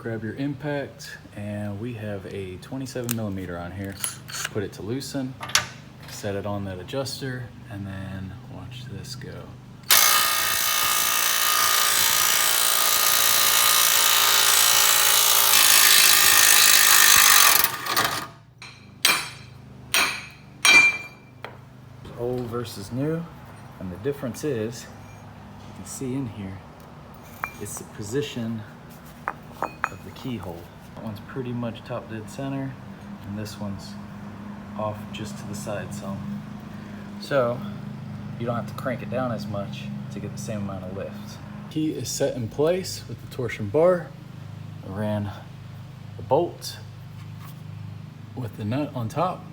grab your impact, and we have a 27 millimeter on here. Put it to loosen, set it on that adjuster, and then watch this go. Old versus new, and the difference is, you can see in here, it's the position of the keyhole. That one's pretty much top dead center, and this one's off just to the side some. So you don't have to crank it down as much to get the same amount of lift. Key is set in place with the torsion bar. I ran the bolt with the nut on top,